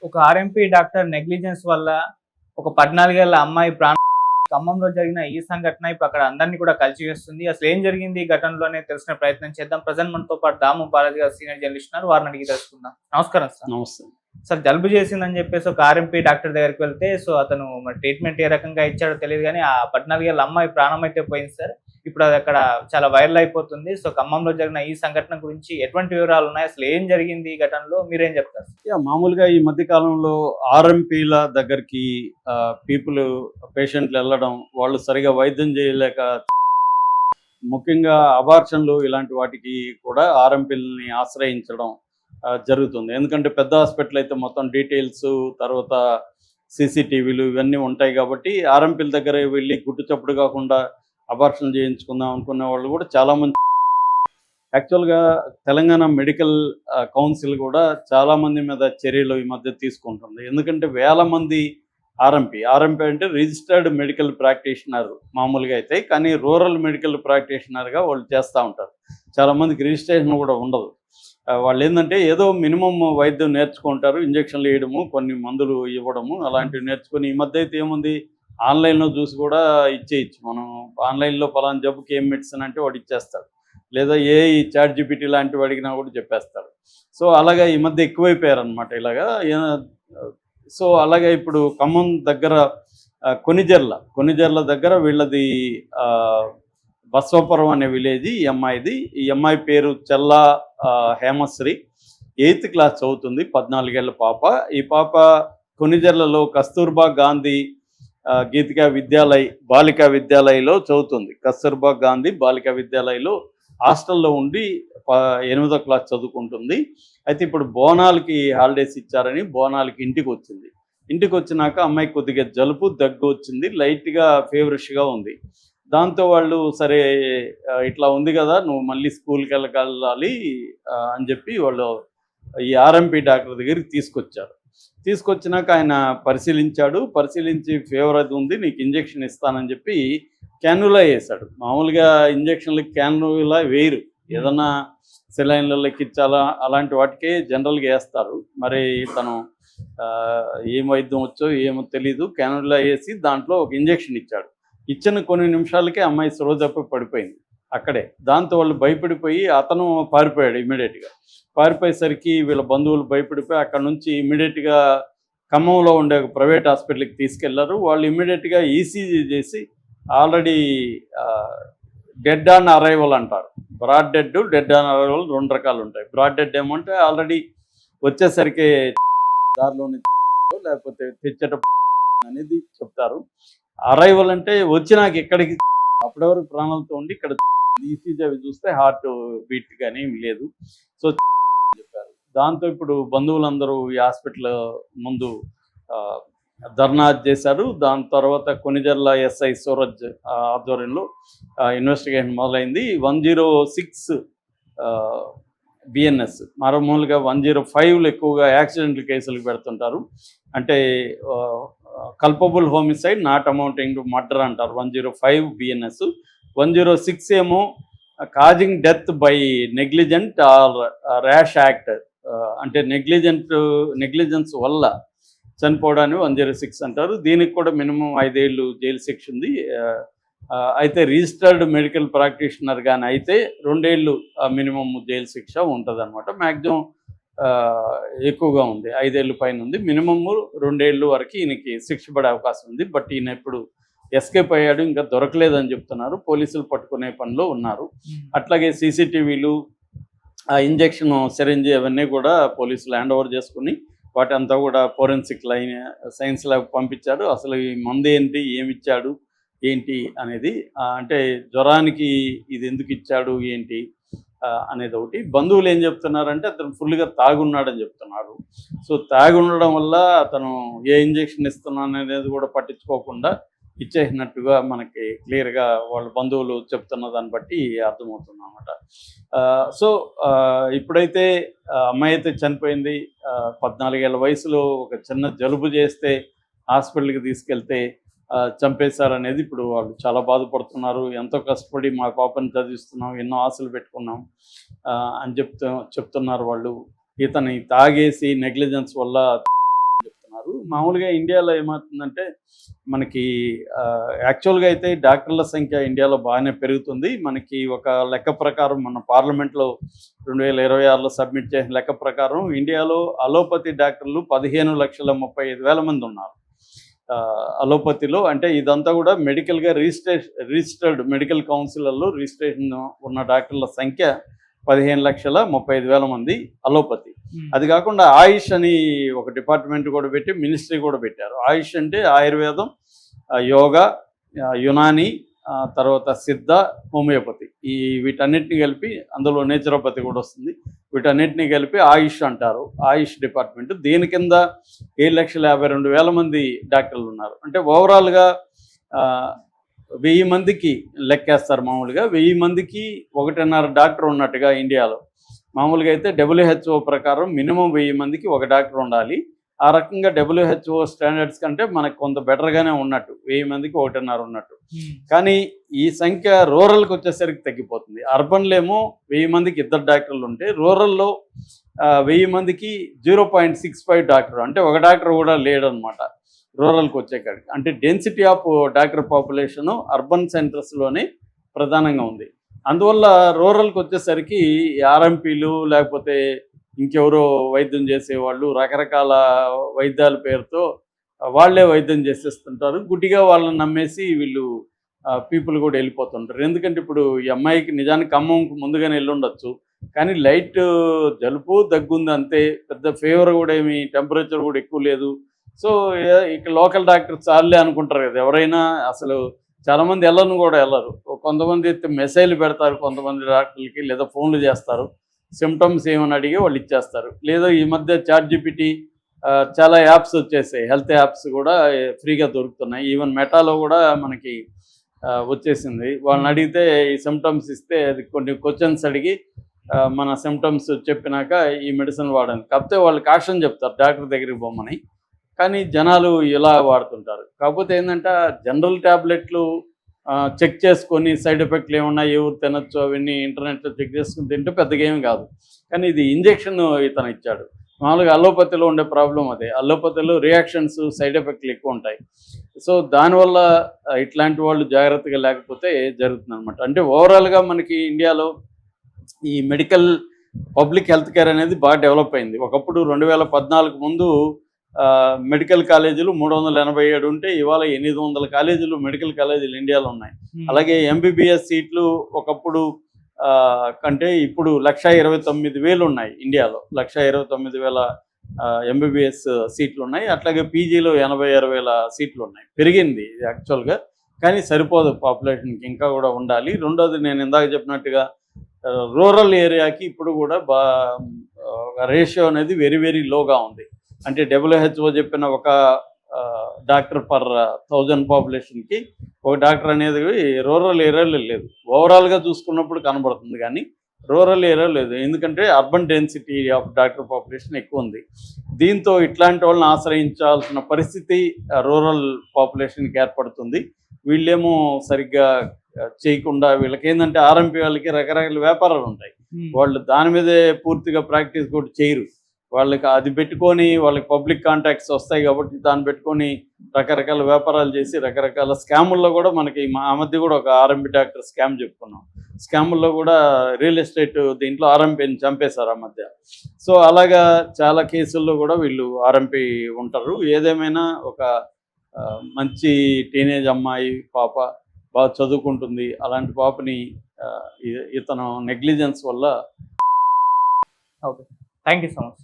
ఒక RMP doctor negligence వల్ల ఒక 14 ఏళ్ల అమ్మాయి ఖమ్మంలో జరిగిన ఈ సంఘటన ఇప్పుడు అక్కడ అందరినీ కూడా కలిచివేస్తుంది. అసలు ఏం జరిగింది ఈ ఘటనలోనే తెలిసిన ప్రయత్నం చేద్దాం. ప్రజెంట్ మనతో పాటు దాము బాలాజీ గారు సీనియర్ జర్నలిస్ట్ ఉన్నారు. వారిని అడిగి తెలుసుకుందాం. నమస్కారం సార్. నమస్తే. సార్, జలుబు చేసిందని చెప్పేసి ఒక ఆర్ఎంపీ డాక్టర్ దగ్గరికి వెళ్తే అతను మరి ట్రీట్మెంట్ ఏ రకంగా ఇచ్చాడో తెలియదు కానీ ఆ 14 ఏళ్ల అమ్మాయి ప్రాణం అయితే పోయింది సార్. ఇప్పుడు అది అక్కడ చాలా వైరల్ అయిపోతుంది. ఖమ్మంలో జరిగిన ఈ సంఘటన గురించి ఎటువంటి వివరాలు ఉన్నాయి, అసలు ఏం జరిగింది ఈ ఘటనలో, మీరేం చెప్తారు? మామూలుగా ఈ మధ్య కాలంలో ఆర్ఎంపీల దగ్గరికి పేషెంట్లు వెళ్ళడం, వాళ్ళు సరిగా వైద్యం చేయలేక, ముఖ్యంగా అబార్షన్లు ఇలాంటి వాటికి కూడా ఆర్ఎంపీలని ఆశ్రయించడం జరుగుతుంది. ఎందుకంటే పెద్ద హాస్పిటల్ అయితే మొత్తం డీటెయిల్స్, తర్వాత సీసీటీవీలు ఇవన్నీ ఉంటాయి కాబట్టి ఆర్ఎంపీల దగ్గర వెళ్ళి గుట్టు చప్పుడు కాకుండా అబార్షన్ చేయించుకుందాం అనుకునే వాళ్ళు కూడా చాలామంది. యాక్చువల్గా తెలంగాణ మెడికల్ కౌన్సిల్ కూడా చాలామంది మీద చర్యలు ఈ మధ్య తీసుకుంటుంది. ఎందుకంటే వేల మంది ఆర్ఎంపీ అంటే రిజిస్టర్డ్ మెడికల్ ప్రాక్టీషనర్ మామూలుగా అయితే, కానీ రూరల్ మెడికల్ ప్రాక్టీషనర్గా వాళ్ళు చేస్తూ ఉంటారు. చాలామందికి రిజిస్ట్రేషన్ కూడా ఉండదు. వాళ్ళు ఏంటంటే ఏదో మినిమం వైద్యం నేర్చుకుంటారు, ఇంజక్షన్లు వేయడము, కొన్ని మందులు ఇవ్వడము, అలాంటివి నేర్చుకొని ఈ మధ్య అయితే ఏముంది, ఆన్లైన్లో చూసి కూడా ఇచ్చేయచ్చు. మనం ఆన్లైన్లో పలానా జబ్బుకి ఏం మెడిసిన్ అంటే వాడు ఇచ్చేస్తాడు, లేదా ఈ చాట్ జీపీటీ లాంటివి అడిగినా కూడా చెప్పేస్తాడు. అలాగా ఈ మధ్య ఎక్కువైపోయారనమాట ఇలాగా. అలాగే ఇప్పుడు ఖమ్మం దగ్గర కొనిజర్ల దగ్గర వీళ్ళది బస్వాపురం అనే విలేజ్ ఈ అమ్మాయిది. ఈ అమ్మాయి పేరు చెల్లా హేమశ్రీ, 8th క్లాస్ చదువుతుంది, 14 ఏళ్ల పాప. ఈ పాప కొనిజర్లలో కస్తూర్బా గాంధీ బాలికా విద్యాలయలో చదువుతుంది. కస్తూర్బా గాంధీ బాలికా విద్యాలయలో హాస్టల్లో ఉండి 8వ క్లాస్ చదువుకుంటుంది. అయితే ఇప్పుడు బోనాలకి హాలిడేస్ ఇచ్చారని బోనాలకి ఇంటికి వచ్చింది. ఇంటికి వచ్చినాక అమ్మాయి కొద్దిగా జలుబు, దగ్గు వచ్చింది, లైట్గా ఫీవరిష్గా ఉంది. దాంతో వాళ్ళు సరే ఇట్లా ఉంది కదా, నువ్వు మళ్ళీ స్కూల్కి వెళ్ళాలి అని చెప్పి వాళ్ళు ఈ ఆర్ఎంపీ డాక్టర్ దగ్గరికి తీసుకొచ్చినాక ఆయన పరిశీలించి ఫీవర్ అది ఉంది, నీకు ఇంజక్షన్ ఇస్తానని చెప్పి క్యాన్యులా వేశాడు. మామూలుగా ఇంజక్షన్లకి క్యాన్యులా వేయరు, ఏదన్నా సెలైన్లలో ఎక్కించాలా అలాంటి వాటికే జనరల్గా వేస్తారు. మరి తను ఏం వైద్యం వచ్చో ఏమో తెలీదు, క్యాన్యులా వేసి దాంట్లో ఒక ఇంజక్షన్ ఇచ్చిన కొన్ని నిమిషాలకే అమ్మాయి స్పృహ తప్పి పడిపోయింది అక్కడే. దాంతో వాళ్ళు భయపడిపోయి అతను పారిపోయాడు. ఇమ్మీడియట్గా పారిపోయేసరికి వీళ్ళ బంధువులు భయపడిపోయి అక్కడ నుంచి ఇమ్మీడియట్గా ఖమ్మంలో ఉండే ఒక ప్రైవేట్ హాస్పిటల్కి తీసుకెళ్లారు. వాళ్ళు ఇమ్మీడియట్గా ఈసీజీ చేసి ఆల్రెడీ డెడ్ ఆన్ అరైవల్ అంటారు. బ్రాడ్ డెడ్ ఆన్ అరైవల్ 2 రకాలు ఉంటాయి. బ్రాడ్ డెడ్ ఏమంటే ఆల్రెడీ వచ్చేసరికి దారిలోని లేకపోతే తెచ్చట అనేది చెప్తారు. అరైవల్ అంటే వచ్చినాక ఎక్కడికి అప్పటి వరకు ప్రాణాలతో ఉండి ఇక్కడ ఈసీజీ అవి చూస్తే హార్ట్ బీట్ కానీ ఏమి లేదు చెప్పారు. దాంతో ఇప్పుడు బంధువులందరూ ఈ హాస్పిటల్ ముందు ధర్నా చేశారు. దాని తర్వాత కొనిజర్ల ఎస్ఐ సూరజ్ ఆధ్వర్యంలో ఇన్వెస్టిగేషన్ మొదలైంది. 106 బిఎన్ఎస్ మామూలుగా 105లో ఎక్కువగా యాక్సిడెంటల్ కేసులకు పెడుతుంటారు. అంటే culpable homicide not amounting to murder అంటారు 105 బిఎన్ఎస్. 106 ఏమో causing death by negligent or rash act, అంటే నెగ్లిజెన్స్ వల్ల చనిపోవడాన్ని 106 అంటారు. దీనికి కూడా మినిమం 5 ఏళ్ళు జైలు శిక్ష ఉంది. అయితే రిజిస్టర్డ్ మెడికల్ ప్రాక్టీషనర్ కానీ అయితే 2 ఏళ్ళు మినిమం జైలు శిక్ష ఉంటుంది అనమాట. మ్యాక్సిమం ఎక్కువగా ఉంది, 5 ఏళ్ళు పైన ఉంది. మినిమమ్ 2 ఏళ్ళు వరకు ఈయనకి శిక్ష పడే అవకాశం ఉంది. బట్ ఈయన ఇప్పుడు ఎస్కేప్ అయ్యాడు, ఇంకా దొరకలేదని చెప్తున్నారు. పోలీసులు పట్టుకునే పనిలో ఉన్నారు. అట్లాగే సీసీటీవీలు, ఇంజక్షన్ సిరింజ్ అవన్నీ కూడా పోలీసులు హ్యాండ్ ఓవర్ చేసుకుని వాటంతా కూడా ఫోరెన్సిక్ సైన్స్ ల్యాబ్ పంపించారు. అసలు ఈ మందు ఏంటి, ఏమిచ్చాడు ఏంటి అనేది, అంటే జ్వరానికి ఇది ఎందుకు ఇచ్చాడు ఏంటి అనేది ఒకటి. బంధువులు ఏం చెప్తున్నారంటే అతను ఫుల్గా తాగున్నాడని చెప్తున్నారు. తాగి ఉండడం వల్ల అతను ఏ ఇంజక్షన్ ఇస్తున్నాను అనేది కూడా పట్టించుకోకుండా ఇచ్చేసినట్టుగా మనకి క్లియర్గా వాళ్ళ బంధువులు చెప్తున్న దాన్ని బట్టి అర్థమవుతుంది అన్నమాట. ఇప్పుడైతే అమ్మాయి అయితే చనిపోయింది. 14 ఏళ్ల వయసులో ఒక చిన్న జలుబు చేస్తే హాస్పిటల్కి తీసుకెళ్తే చంపేశారనేది ఇప్పుడు వాళ్ళు చాలా బాధపడుతున్నారు. ఎంతో కష్టపడి మా పాపని చదివిస్తున్నాం, ఎన్నో ఆశలు పెట్టుకున్నాం అని చెప్తున్నారు వాళ్ళు. ఇతని తాగేసి నెగ్లిజెన్స్ వల్ల మామూలుగా ఇండియాలో ఏమవుతుందంటే మనకి యాక్చువల్గా అయితే డాక్టర్ల సంఖ్య ఇండియాలో బాగానే పెరుగుతుంది. మనకి ఒక లెక్క ప్రకారం మన పార్లమెంట్లో 2026లో సబ్మిట్ చేసిన లెక్క ప్రకారం ఇండియాలో అలోపతి డాక్టర్లు 15,35,000 మంది ఉన్నారు. అలోపతిలో అంటే ఇదంతా కూడా మెడికల్గా రిజిస్టర్డ్ మెడికల్ కౌన్సిల్లో రిజిస్ట్రేషన్ ఉన్న డాక్టర్ల సంఖ్య 15,35,000 మంది అలోపతి. అది కాకుండా ఆయుష్ అని ఒక డిపార్ట్మెంట్ కూడా పెట్టి మినిస్ట్రీ కూడా పెట్టారు. ఆయుష్ అంటే ఆయుర్వేదం, యోగా, యునాని, తర్వాత సిద్ధ, హోమియోపతి, వీటన్నిటిని కలిపి, అందులో నేచురోపతి కూడా వస్తుంది, వీటన్నిటిని కలిపి ఆయుష్ అంటారు. ఆయుష్ డిపార్ట్మెంట్ దీని కింద 7,52,000 మంది డాక్టర్లు ఉన్నారు. అంటే ఓవరాల్గా 1000 మందికి లెక్కేస్తారు. మామూలుగా 1000 మందికి 1.5 డాక్టర్ ఉన్నట్టుగా ఇండియాలో. మామూలుగా అయితే WHO ప్రకారం మినిమం 1000 మందికి ఒక డాక్టర్ ఉండాలి. ఆ రకంగా WHO స్టాండర్డ్స్ కంటే మనకు కొంత బెటర్గానే ఉన్నట్టు, 1000 మందికి 1.5 ఉన్నట్టు. కానీ ఈ సంఖ్య రూరల్కి వచ్చేసరికి తగ్గిపోతుంది. అర్బన్లో ఏమో 1000 మందికి 2 డాక్టర్లు ఉంటే, రూరల్లో 1000 మందికి 0.65 డాక్టర్, అంటే ఒక డాక్టర్ కూడా లేడనమాట రూరల్కి వచ్చేకాడికి. అంటే density of doctor population urban సెంటర్స్లోనే ప్రధానంగా ఉంది. అందువల్ల రూరల్కి వచ్చేసరికి ఆర్ఎంపీలు లేకపోతే ఇంకెవరో వైద్యం చేసేవాళ్ళు రకరకాల వైద్యాల పేరుతో వాళ్ళే వైద్యం చేసేస్తుంటారు. గుడ్డిగా వాళ్ళని నమ్మేసి వీళ్ళు పీపుల్ కూడా వెళ్ళిపోతుంటారు. ఎందుకంటే ఇప్పుడు ఈ అమ్మాయికి నిజానికి ఖమ్మంకు ముందుగానే వెళ్ళుండొచ్చు, కానీ లైట్ జలుబు దగ్గుంది అంతే, పెద్ద ఫీవర్ కూడా ఏమి, టెంపరేచర్ కూడా ఎక్కువ లేదు. సో ఇక లోకల్ డాక్టర్ చాలే అనుకుంటారు కదా ఎవరైనా. అసలు చాలామంది వెళ్ళరు. కొంతమంది మెసేజ్లు పెడతారు కొంతమంది డాక్టర్లకి, లేదా ఫోన్లు చేస్తారు, సిమ్టమ్స్ ఏమని అడిగి వాళ్ళు ఇచ్చేస్తారు. లేదా ఈ మధ్య ChatGPT చాలా యాప్స్ వచ్చేసాయి, హెల్త్ యాప్స్ కూడా ఫ్రీగా దొరుకుతున్నాయి. ఈవెన్ మెటాలో కూడా మనకి వచ్చేసింది. వాళ్ళని అడిగితే ఈ సిమ్టమ్స్ ఇస్తే అది కొన్ని క్వశ్చన్స్ అడిగి మన సిమ్టమ్స్ చెప్పినాక ఈ మెడిసిన్ వాడండి. కాకపోతే వాళ్ళు కాషన్ చెప్తారు డాక్టర్ దగ్గరికి పోమని, కానీ జనాలు ఇలా వాడుతుంటారు. కాకపోతే ఏంటంటే జనరల్ ట్యాబ్లెట్లు చెక్ చేసుకొని సైడ్ ఎఫెక్ట్లు ఏమన్నా ఎవరు తినొచ్చు అవన్నీ ఇంటర్నెట్లో చెక్ చేసుకుని తింటే పెద్దగా ఏమి కాదు. కానీ ఇది ఇంజెక్షన్ ఇతను ఇచ్చాడు. మామూలుగా అలోపతిలో ఉండే ప్రాబ్లం అదే. అలోపతిలో రియాక్షన్స్, సైడ్ ఎఫెక్ట్లు ఎక్కువ ఉంటాయి. సో దానివల్ల ఇట్లాంటి వాళ్ళు జాగ్రత్తగా లేకపోతే జరుగుతుంది అనమాట. అంటే ఓవరాల్గా మనకి ఇండియాలో ఈ మెడికల్ పబ్లిక్ హెల్త్ కేర్ అనేది బాగా డెవలప్ అయింది. ఒకప్పుడు 2014 ముందు మెడికల్ కాలేజీలు 387 ఉంటే ఇవాళ 800 కాలేజీలు, మెడికల్ కాలేజీలు ఇండియాలో ఉన్నాయి. అలాగే ఎంబీబీఎస్ సీట్లు ఒకప్పుడు కంటే ఇప్పుడు 1,29,000 ఉన్నాయి ఇండియాలో. 1,29,000 ఎంబీబీఎస్ సీట్లు ఉన్నాయి. అట్లాగే పీజీలో 86,000 సీట్లు ఉన్నాయి. పెరిగింది ఇది యాక్చువల్గా, కానీ సరిపోదు పాపులేషన్కి, ఇంకా కూడా ఉండాలి. రెండోది నేను ఇందాక చెప్పినట్టుగా రూరల్ ఏరియాకి ఇప్పుడు కూడా రేషియో అనేది వెరీ వెరీ లోగా ఉంది. అంటే WHO చెప్పిన ఒక డాక్టర్ పర్ 1000 పాపులేషన్కి ఒక డాక్టర్ అనేది రూరల్ ఏరియాలో లేదు. ఓవరాల్గా చూసుకున్నప్పుడు కనబడుతుంది, కానీ రూరల్ ఏరియా లేదు. ఎందుకంటే urban density of doctor population ఎక్కువ ఉంది. దీంతో ఇట్లాంటి వాళ్ళని ఆశ్రయించాల్సిన పరిస్థితి రూరల్ పాపులేషన్కి ఏర్పడుతుంది. వీళ్ళేమో సరిగ్గా చేయకుండా, వీళ్ళకి ఏంటంటే ఆర్ఎంపీ వాళ్ళకి రకరకాల వ్యాపారాలు ఉంటాయి, వాళ్ళు దాని మీదే పూర్తిగా ప్రాక్టీస్ కూడా చేయరు. వాళ్ళకి అది పెట్టుకొని వాళ్ళకి పబ్లిక్ కాంటాక్ట్స్ వస్తాయి కాబట్టి దాన్ని పెట్టుకొని రకరకాల వ్యాపారాలు చేసి రకరకాల స్కాముల్లో కూడా మనకి ఆ మధ్య కూడా ఒక ఆర్ఎంపీ డాక్టర్ స్కామ్ చెప్పుకున్నాం. స్కాముల్లో కూడా రియల్ ఎస్టేట్ దీంట్లో ఆర్ఎంపీని చంపేశారు ఆ మధ్య. సో అలాగా చాలా కేసుల్లో కూడా వీళ్ళు ఆర్ఎంపీ ఉంటారు. ఏదేమైనా ఒక మంచి టీనేజ్ అమ్మాయి పాప బాగా చదువుకుంటుంది, అలాంటి పాపని ఇతను నెగ్లిజెన్స్ వల్ల. Okay, thank you so much.